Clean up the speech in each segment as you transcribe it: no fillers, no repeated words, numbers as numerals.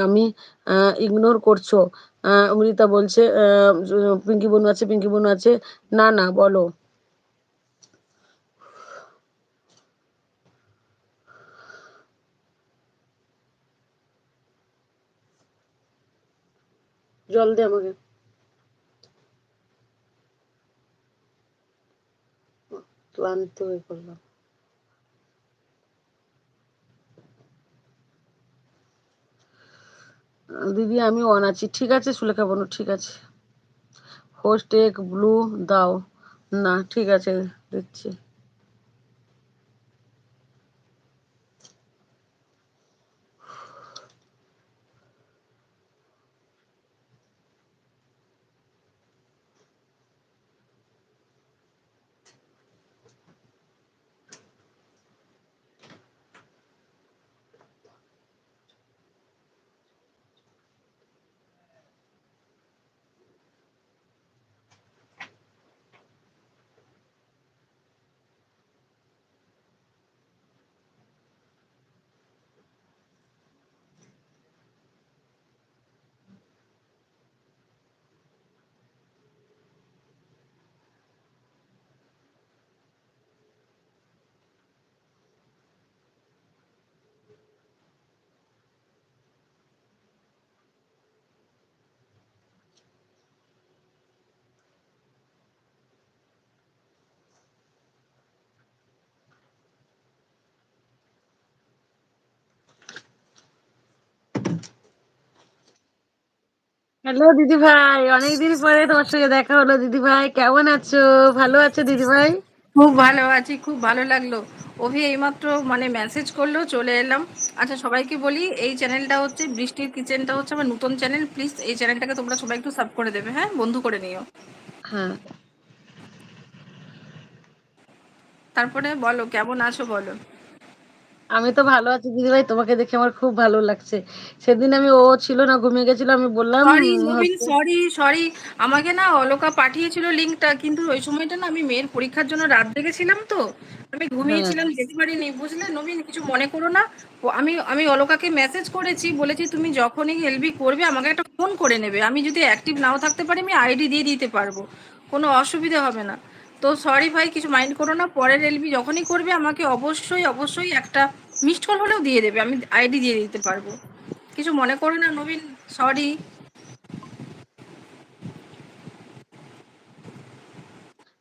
আমি ইগনোর করছো। অমৃতা বলছে পিঙ্কি বোন আছে, পিঙ্কি বোন আছে। না না, বলো। জল দে আমাকে। ক্লান্ত হয়ে পড়লাম। দিদি আমি অন আছি। ঠিক আছে সুলেখা বোন, ঠিক আছে। হোস্ট এক ব্লু দাও। না ঠিক আছে, দিচ্ছি। হ্যালো দিদি ভাই, অনেকদিন পরে তোমার সঙ্গে দেখা হলো। দিদি ভাই কেমন আছো? ভালো আছো দিদি ভাই? খুব ভালো আছি, খুব ভালো লাগলো। অভি এইমাত্র মানে মেসেজ করলো, চলে এলাম। আচ্ছা, সবাইকে বলি এই চ্যানেলটা হচ্ছে বৃষ্টির কিচেনটা হচ্ছে আমার নতুন চ্যানেল। প্লিজ এই চ্যানেলটাকে তোমরা সবাই একটু সাব করে দেবে, হ্যাঁ, বন্ধু করে নিও। হ্যাঁ, তারপরে বলো কেমন আছো বলো। আমি তো ভালো আছি দিদি ভাই, তোমাকে দেখে আমার খুব ভালো লাগছে। সেদিন আমি ও ছিল না, ঘুমিয়ে গেছিল, আমি বললাম সরি নবীন, হচ্ছে। Sorry sorry. আমাকে না অলকা পাঠিয়েছিল লিঙ্কটা, কিন্তু ওই সময়টা না আমি মেয়ের পরীক্ষার জন্য রাত জেগেছিলাম, তো আমি হ্যাঁ, ঘুমিয়েছিলাম, যেতে পারিনি, বুঝলে নবীন, কিছু মনে করো না। আমি আমি অলকাকে মেসেজ করেছি, বলেছি তুমি যখনই এলবি করবে আমাকে একটা ফোন করে নেবে, আমি যদি অ্যাক্টিভ নাও থাকতে পারি আমি আইডি দিয়ে দিতে পারবো, কোনো অসুবিধা হবে না। তো সরি ভাই, কিছু মাইন্ড করো না, পরের এলবি যখনই করবে আমাকে অবশ্যই অবশ্যই একটা মিসড কল হলেও দিয়ে দেবে, আমি আইডি দিয়ে দিতে পারবো, কিছু মনে করো না নবীন, সরি।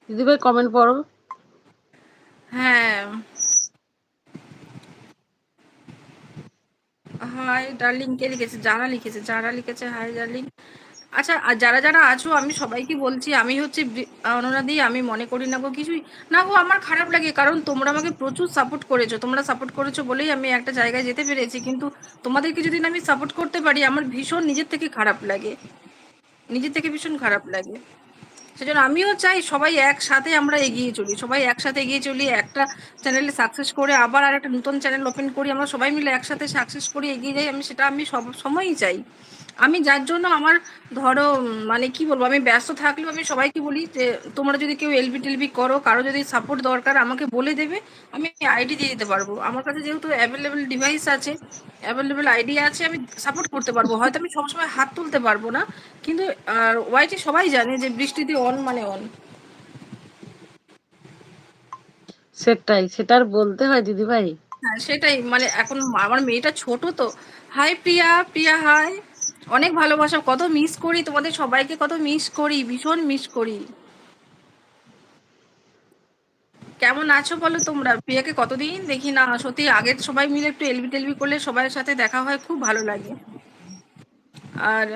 দিদি ভাই কমেন্ট পড়ো। হ্যাঁ, হাই ডার্লিং, কে লিখেছে? যারা লিখেছে, যারা লিখেছে হাই ডার্লিং। আচ্ছা, আর যারা যারা আছো আমি সবাইকে বলছি, আমি হচ্ছে অননাদি, আমি মনে করি না গো কিছুই। না গো, আমার খারাপ লাগে, কারণ তোমরা আমাকে প্রচুর সাপোর্ট করেছো, তোমরা সাপোর্ট করেছো বলেই আমি একটা জায়গায় যেতে পেরেছি, কিন্তু তোমাদেরকে যদি না আমি সাপোর্ট করতে পারি আমার ভীষণ নিজের থেকে খারাপ লাগে, নিজের থেকে ভীষণ খারাপ লাগে। সেজন্য আমিও চাই সবাই একসাথে আমরা এগিয়ে চলি, সবাই একসাথে এগিয়ে চলি, একটা চ্যানেলে সাকসেস করে আবার আর একটা নতুন চ্যানেল ওপেন করি, আমরা সবাই মিলে একসাথে সাকসেস করে এগিয়ে যাই, আমি সেটা আমি সব সময়ই চাই। আমি যার জন্য আমার, ধরো মানে কি বলবো, আমি ব্যস্ত থাকলেও আমি সবাইকে বলি যে তোমরা যদি কেউ এলবি টেলবি করো, কারো যদি সাপোর্ট দরকার আমাকে বলে দেবে, আমি আইডি দিয়ে দিতে পারবো, আমার কাছে যেহেতু অ্যাভেলেবেল ডিভাইস আছে, অ্যাভেলেবেল আইডি আছে, আমি সাপোর্ট করতে পারবো, হয়তো আমি সবসময় হাত তুলতে পারবো না, কিন্তু আর ওয়াইটি সবাই জানে যে বৃষ্টিতে অন মানে অন। সেটাই, সেটা আর বলতে হয় দিদি ভাই। হ্যাঁ সেটাই, মানে এখন আমার মেয়েটা ছোট তো। হাই প্রিয়া, প্রিয়া হাই, অনেক ভালোবাসা, কত মিস করি তোমাদের সবাইকে, কত মিস করি, ভীষণ মিস করি। কেমন আছো বলো তোমরা? প্রিয়াকে কতদিন দেখি না, সত্যি আগের সবাই মিলে একটু এলবি টেলবি করলে সবার সাথে দেখা হয়, খুব ভালো লাগে। আর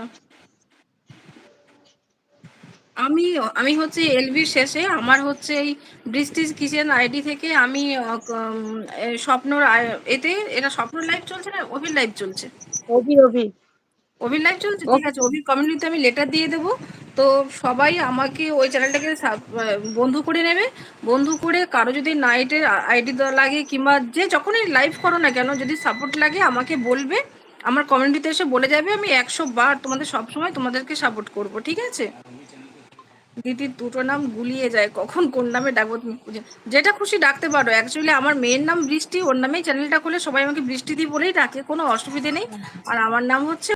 আমি আমি হচ্ছে এলবির শেষে আমার হচ্ছে এই বৃষ্টিজ কিচেন আইডি থেকে আমি স্বপ্নর এতে, এটা স্বপ্ন লাইভ চলছে না অভির লাইভ চলছে? অভি, অভি। অভির লাইভ চলছে, ঠিক অভি। আছে, অভির কমিউনিটিতে আমি লেটার দিয়ে দেবো। তো সবাই আমাকে ওই চ্যানেলটাকে বন্ধু করে নেবে, বন্ধু করে কারো যদি নাইটের আইডি লাগে কিংবা যে যখনই লাইভ করো না কেন, যদি সাপোর্ট লাগে আমাকে বলবে, আমার কমিউনিটিতে এসে বলে যাবে, আমি 100 বার তোমাদের সব সময় তোমাদেরকে সাপোর্ট করব, ঠিক আছে? দিদির দুটো নাম গুলিয়ে যায়, কখন কোন নামে ডাকবো তুমি খুঁজে, যেটা খুশি ডাকতে পারো। অ্যাকচুয়ালি আমার মেয়ের নাম বৃষ্টি, ওর নামেই চ্যানেলটা খুলে সবাই আমাকে বৃষ্টি দি বলেই ডাকে, কোনো অসুবিধে নেই। আর আমার নাম হচ্ছে